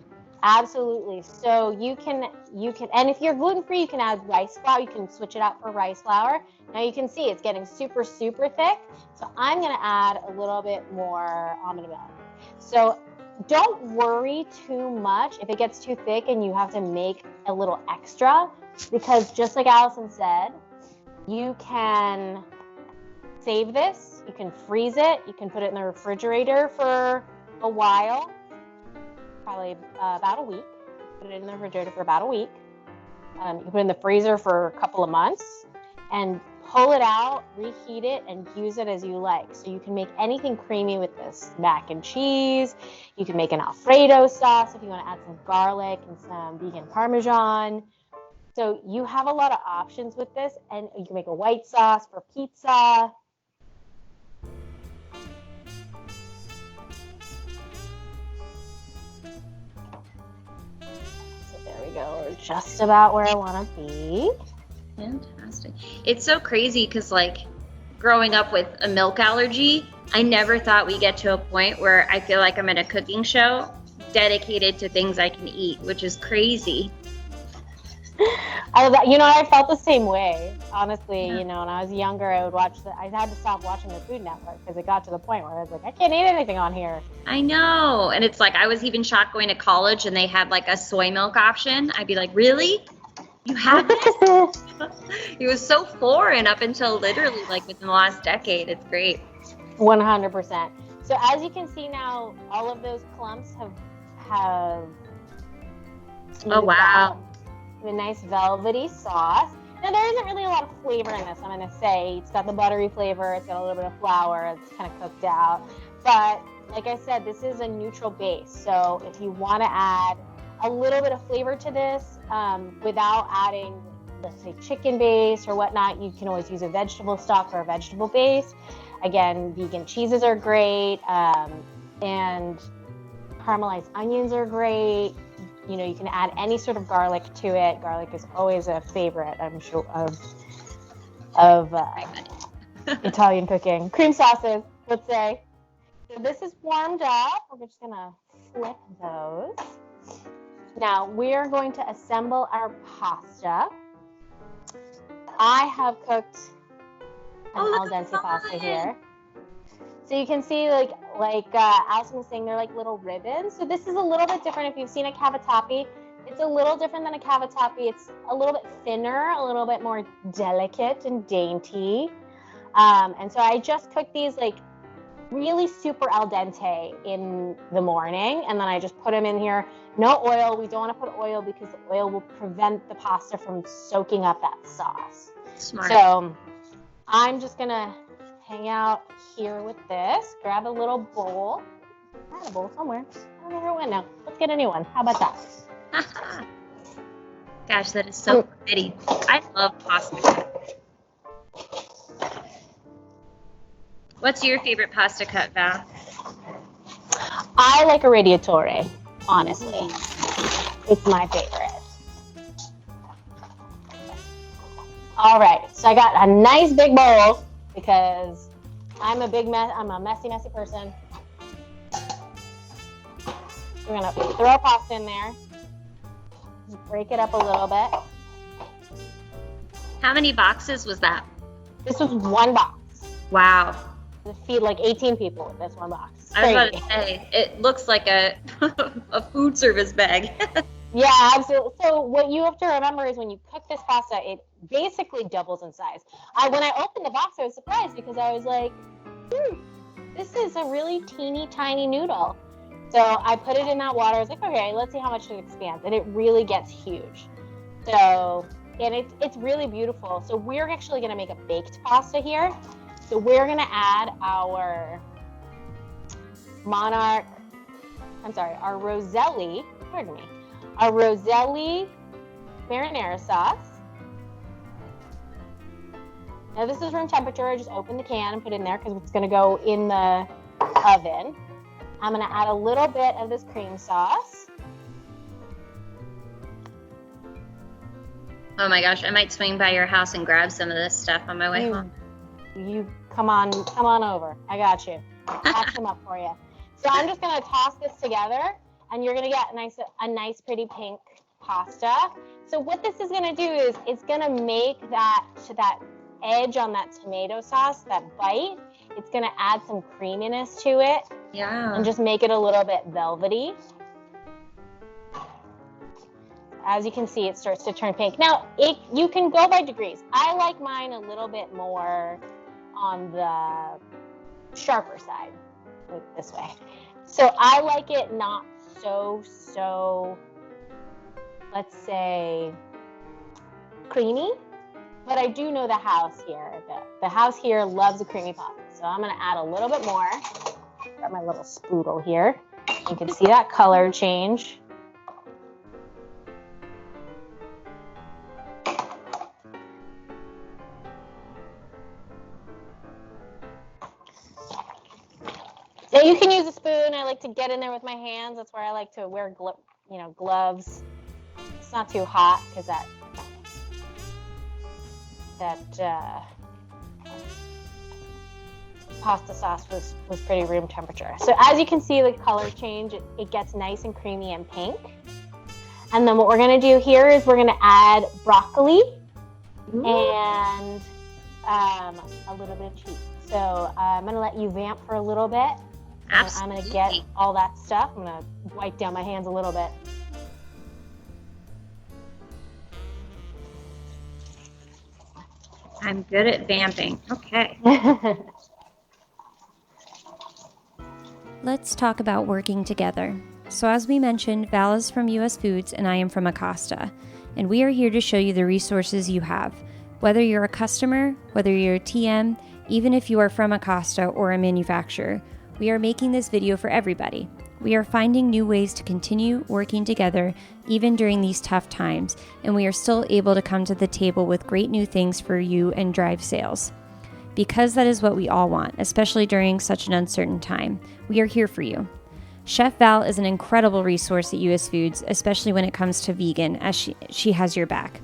Absolutely. So you can, and if you're gluten-free, you can add rice flour. You can switch it out for rice flour. Now you can see it's getting super, super thick. So I'm going to add a little bit more almond milk. So don't worry too much if it gets too thick and you have to make a little extra, because just like Alison said, you can save this, you can freeze it, you can put it in the refrigerator for a while. Probably about a week. Put it in the refrigerator for about a week. You can put it in the freezer for a couple of months and pull it out, reheat it, and use it as you like. So you can make anything creamy with this. Mac and cheese. You can make an Alfredo sauce if you want to add some garlic and some vegan Parmesan. So you have a lot of options with this, and you can make a white sauce for pizza. Go. We're just about where I want to be. Fantastic. It's so crazy because, like, growing up with a milk allergy, I never thought we'd get to a point where I feel like I'm in a cooking show dedicated to things I can eat, which is crazy. I felt the same way, honestly. Yeah. When I was younger, I had to stop watching the Food Network because it got to the point where I was like, I can't eat anything on here. I know. And it's like, I was even shocked going to college and they had like a soy milk option. I'd be like, really? You have this? It was so foreign up until literally like within the last decade. It's great. 100%. So as you can see now, all of those clumps have oh, wow. A nice velvety sauce. Now there isn't really a lot of flavor in this, I'm going to say. It's got the buttery flavor, it's got a little bit of flour, it's kind of cooked out. But like I said, this is a neutral base. So if you want to add a little bit of flavor to this without adding, let's say, chicken base or whatnot, you can always use a vegetable stock or a vegetable base. Again, vegan cheeses are great, and caramelized onions are great. You can add any sort of garlic to it. Garlic is always a favorite, I'm sure, of Italian cooking. Cream sauces, let's say. So this is warmed up. We're just going to flip those. Now, we're going to assemble our pasta. I have cooked an al dente pasta here. So you can see, like Alison was saying, they're like little ribbons. So this is a little bit different. If you've seen a cavatappi, it's a little different than a cavatappi. It's a little bit thinner, a little bit more delicate and dainty. And so I just cooked these like really super al dente in the morning. And then I just put them in here. No oil. We don't want to put oil because the oil will prevent the pasta from soaking up that sauce. Smart. So I'm just going to hang out here with this. Grab a little bowl. I had a bowl somewhere. I don't know where it went now. Let's get a new one. How about that? Gosh, that is so pretty. I love pasta. What's your favorite pasta cut, Val? I like a radiatore, honestly. It's my favorite. All right, so I got a nice big bowl because I'm a messy person. We're gonna throw our pasta in there. Just break it up a little bit. How many boxes was that? This was one box. Wow. To feed like 18 people with this one box. I was about to say, it looks like a a food service bag. Yeah, absolutely. So what you have to remember is when you cook this pasta, it basically doubles in size. When I opened the box, I was surprised because I was like, this is a really teeny tiny noodle. So I put it in that water. I was like, okay, let's see how much it expands. And it really gets huge. So, and it's really beautiful. So we're actually going to make a baked pasta here. So we're going to add our our Roseli, our Roseli marinara sauce. Now this is room temperature. I just opened the can and put it in there because it's going to go in the oven. I'm going to add a little bit of this cream sauce. Oh my gosh, I might swing by your house and grab some of this stuff on my way home. You come on over. I got you. I'll pack some up for you. So I'm just going to toss this together. and you're gonna get a nice pretty pink pasta. So what this is gonna do is it's gonna make that edge on that tomato sauce, that bite. It's gonna add some creaminess to it. Yeah. And just make it a little bit velvety. As you can see, it starts to turn pink. Now, you can go by degrees. I like mine a little bit more on the sharper side, like this way. So I like it not so, let's say, creamy. But I do know the house here. The house here loves a creamy pasta. So I'm going to add a little bit more. Got my little spoodle here. You can see that color change. Now you can use a spoon. I like to get in there with my hands. That's where I like to wear gloves. It's not too hot because that pasta sauce was pretty room temperature. So as you can see, the color change, it gets nice and creamy and pink. And then what we're gonna do here is we're gonna add broccoli and a little bit of cheese. So I'm gonna let you vamp for a little bit. Absolutely. I'm gonna get all that stuff. I'm gonna wipe down my hands a little bit. I'm good at vamping. Okay. Let's talk about working together. So as we mentioned, Val is from US Foods and I am from Acosta. And we are here to show you the resources you have. Whether you're a customer, whether you're a TM, even if you are from Acosta or a manufacturer, we are making this video for everybody. We are finding new ways to continue working together even during these tough times, and we are still able to come to the table with great new things for you and drive sales. Because that is what we all want, especially during such an uncertain time. We are here for you. Chef Val is an incredible resource at US Foods, especially when it comes to vegan, as she has your back.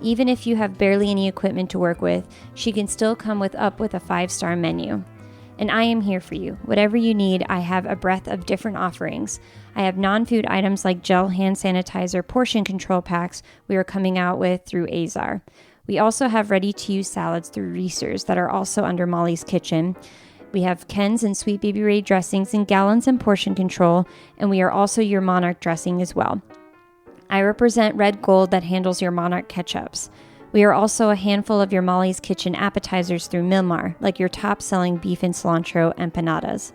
Even if you have barely any equipment to work with, she can still come up with a 5-star menu. And I am here for you. Whatever you need, I have a breadth of different offerings. I have non-food items like gel hand sanitizer portion control packs we are coming out with through Azar. We also have ready-to-use salads through Reese's that are also under Molly's Kitchen. We have Ken's and Sweet Baby Ray dressings in gallons and portion control, and we are also your Monarch dressing as well. I represent Red Gold that handles your Monarch ketchups. We are also a handful of your Molly's Kitchen appetizers through Milmar, like your top-selling beef and cilantro empanadas.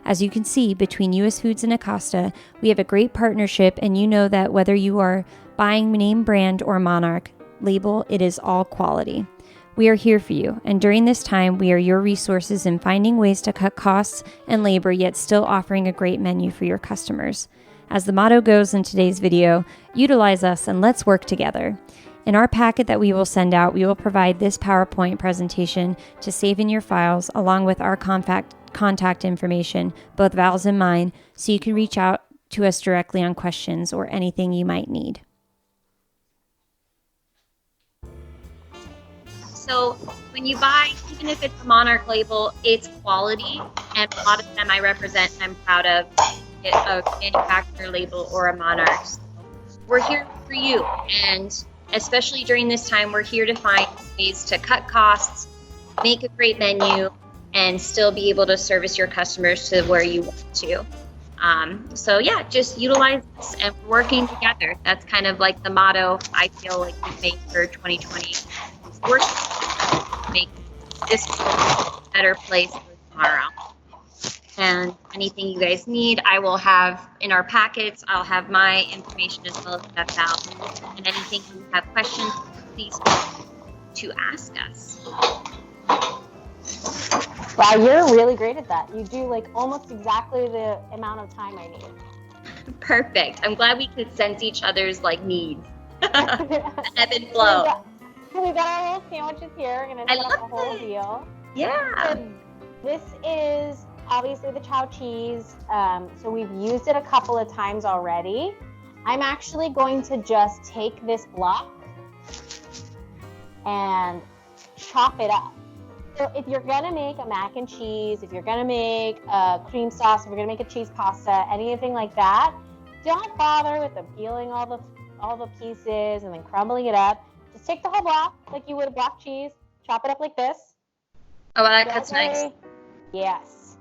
As you can see, between US Foods and Acosta, we have a great partnership, and you know that whether you are buying name brand or Monarch label, it is all quality. We are here for you, and during this time, we are your resources in finding ways to cut costs and labor, yet still offering a great menu for your customers. As the motto goes in today's video, utilize us and let's work together. In our packet that we will send out, we will provide this PowerPoint presentation to save in your files, along with our contact information, both Val's and mine, so you can reach out to us directly on questions or anything you might need. So when you buy, even if it's a Monarch label, it's quality, and a lot of them I represent and I'm proud of it, a manufacturer label or a Monarch. So we're here for you, and especially during this time, we're here to find ways to cut costs, make a great menu, and still be able to service your customers to where you want to. So yeah, just utilize this and we're working together. That's kind of like the motto I feel like we made for 2020. We're to make this a better place for tomorrow. And anything you guys need, I will have in our packets. I'll have my information as well as Chef Val. And anything you have questions, please feel free to ask us. Wow, you're really great at that. You do like almost exactly the amount of time I need. Perfect. I'm glad we could sense each other's like needs. Ebb and flow. We got our little sandwiches here. We're gonna set up the whole deal. Yeah. So this is obviously the chow cheese. So we've used it a couple of times already. I'm actually going to just take this block and chop it up. So if you're gonna make a mac and cheese, if you're gonna make a cream sauce, if you're gonna make a cheese pasta, anything like that, don't bother with the peeling all the pieces and then crumbling it up. Just take the whole block like you would a block cheese, chop it up like this. Oh, that cuts nice. Yes.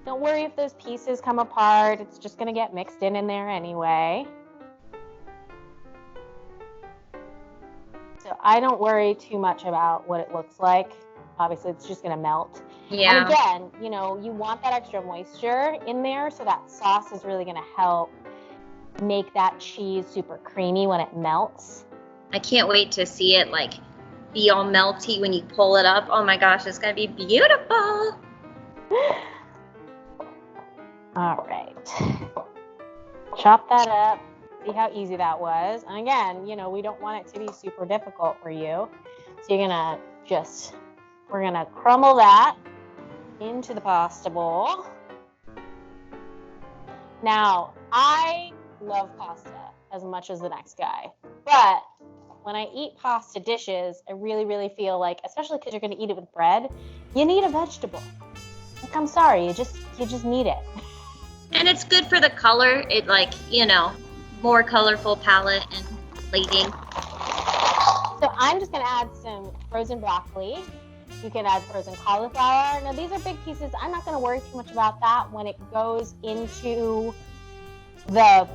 Don't worry if those pieces come apart. It's just going to get mixed in there anyway. So I don't worry too much about what it looks like. Obviously, it's just going to melt. Yeah. And again, you want that extra moisture in there, so that sauce is really going to help make that cheese super creamy when it melts. I can't wait to see it be all melty when you pull it up. Oh my gosh, it's going to be beautiful. All right. Chop that up. See how easy that was. And again, we don't want it to be super difficult for you. So we're going to crumble that into the pasta bowl. Now, I love pasta as much as the next guy. But when I eat pasta dishes, I really, really feel like, especially because you're going to eat it with bread, you need a vegetable. I'm sorry, you just need it. And it's good for the color. It more colorful palette and plating. So I'm just going to add some frozen broccoli. You can add frozen cauliflower. Now these are big pieces. I'm not going to worry too much about that when it goes into the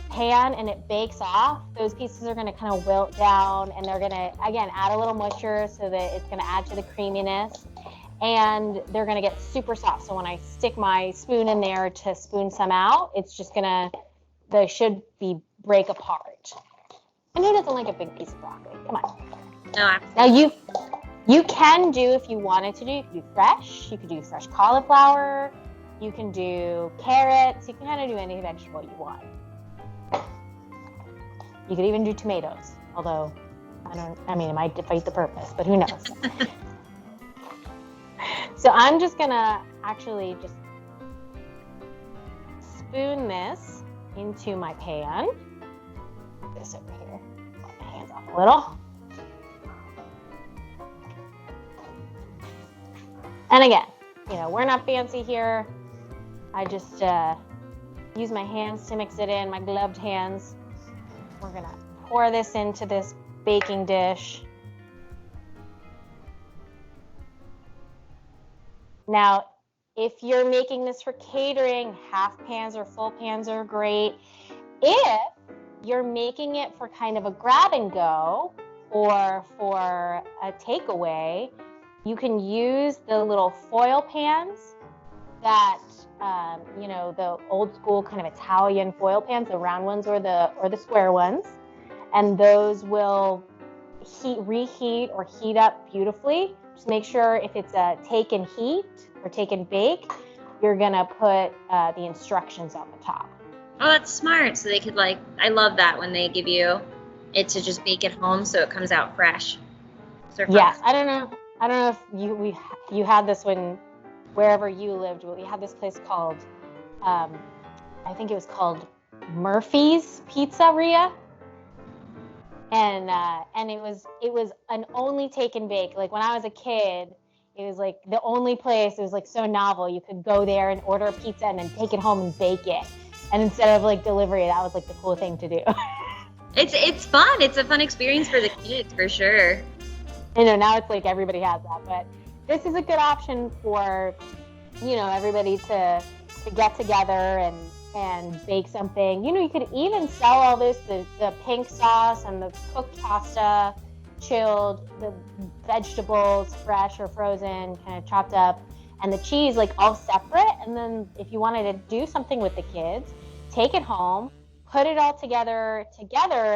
pan and it bakes off. Those pieces are going to kind of wilt down, and they're going to, again, add a little moisture so that it's going to add to the creaminess, and they're going to get super soft. So when I stick my spoon in there to spoon some out, it's just going to, they should break apart. And who doesn't like a big piece of broccoli? Come on. No, absolutely. Now you can do, if you wanted to do, you could do fresh. You could do fresh cauliflower. You can do carrots. You can kind of do any vegetable you want. You could even do tomatoes, although it might defeat the purpose, but who knows? So I'm just gonna actually just spoon this into my pan. Put this over here. Put my hands off a little. And again, we're not fancy here. I just use my hands to mix it in, my gloved hands. We're going to pour this into this baking dish. Now, if you're making this for catering, half pans or full pans are great. If you're making it for kind of a grab and go or for a takeaway, you can use the little foil pans that, the old school kind of Italian foil pans, the round ones or the square ones. And those will reheat or heat up beautifully. Just make sure if it's a take and heat or take and bake, you're going to put the instructions on the top. Oh, that's smart. So they could I love that when they give you it to just bake at home so it comes out fresh. Yes, I don't know if you had this when wherever you lived. We had this place called, I think it was called Murphy's Pizzeria, and it was an only take and bake. Like when I was a kid, it was like the only place. It was like so novel. You could go there and order a pizza and then take it home and bake it. And instead of delivery, that was the cool thing to do. It's fun. It's a fun experience for the kids for sure. I know now it's everybody has that, but this is a good option for, everybody to get together and bake something. You could even sell all this, the pink sauce and the cooked pasta, chilled, the vegetables, fresh or frozen, kind of chopped up, and the cheese all separate. And then if you wanted to do something with the kids, take it home, put it all together,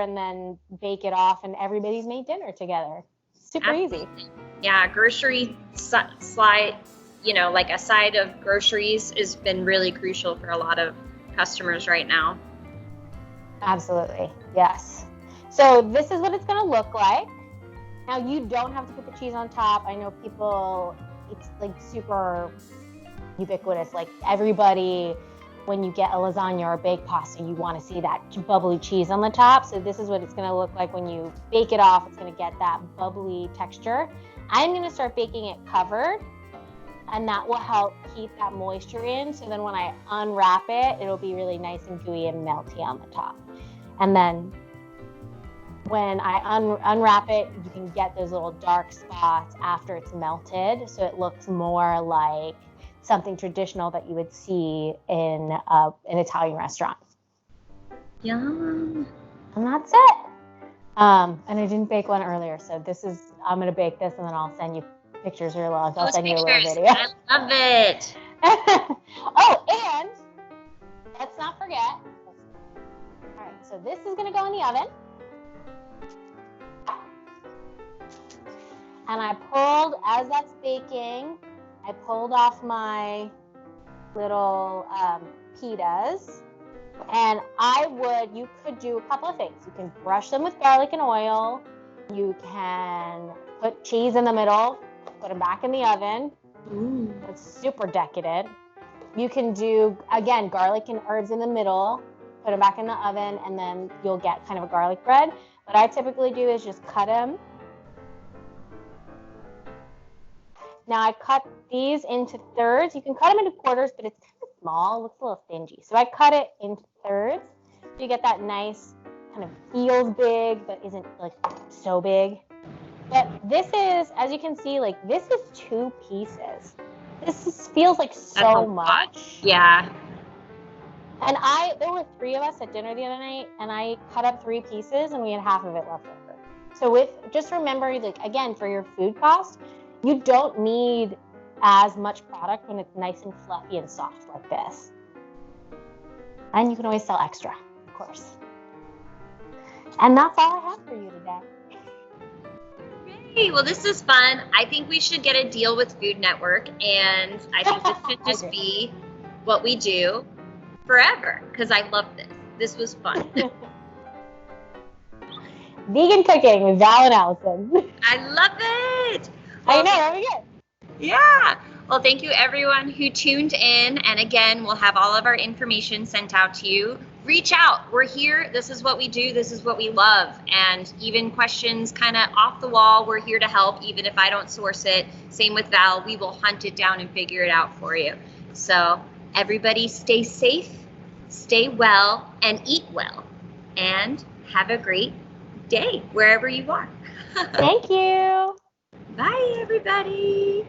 and then bake it off, and everybody's made dinner together. Super easy. Yeah, grocery slide, a side of groceries has been really crucial for a lot of customers right now. Absolutely, yes. So this is what it's going to look like. Now you don't have to put the cheese on top. I know people, it's super ubiquitous. Everybody, when you get a lasagna or a baked pasta, you want to see that bubbly cheese on the top. So this is what it's going to look like when you bake it off. It's going to get that bubbly texture. I'm going to start baking it covered. and that will help keep that moisture in. So then when I unwrap it, it'll be really nice and gooey and melty on the top. And then when I unwrap it, you can get those little dark spots after it's melted. So it looks more like something traditional that you would see in an Italian restaurant. Yum. And that's it. And I didn't bake one earlier, so I'm going to bake this and then I'll send you pictures or logs. I'll send you a little video. I love it. Oh, and let's not forget. All right, so this is going to go in the oven. And as that's baking, I pulled off my little pitas. And you could do a couple of things. You can brush them with garlic and oil. You can put cheese in the middle, put them back in the oven. Ooh. It's super decadent. You can do, again, garlic and herbs in the middle, put them back in the oven, and then you'll get kind of a garlic bread. What I typically do is just cut them. Now I cut these into thirds. You can cut them into quarters, but it's kind of small. It looks a little stingy. So I cut it into thirds. So you get that nice kind of feels big, but isn't like so big. But this is, as you can see, like this is 2 pieces. Feels like so much. Yeah. And there were 3 of us at dinner the other night, and I cut up 3 pieces, and we had half of it left over. So just remember, like again, for your food cost, you don't need as much product when it's nice and fluffy and soft like this. And you can always sell extra, of course. And that's all I have for you today. Hey, well, this is fun. I think we should get a deal with Food Network, and I think this should just be what we do forever, because I love this. This was fun. Vegan cooking with Val and Alison. I love it. I know, that'd be good. Yeah. Well, thank you everyone who tuned in. And again, we'll have all of our information sent out to you. Reach out. We're here. This is what we do. This is what we love. And even questions kind of off the wall, we're here to help, even if I don't source it. Same with Val. We will hunt it down and figure it out for you. So everybody stay safe, stay well, and eat well. And have a great day wherever you are. Thank you. Bye, everybody.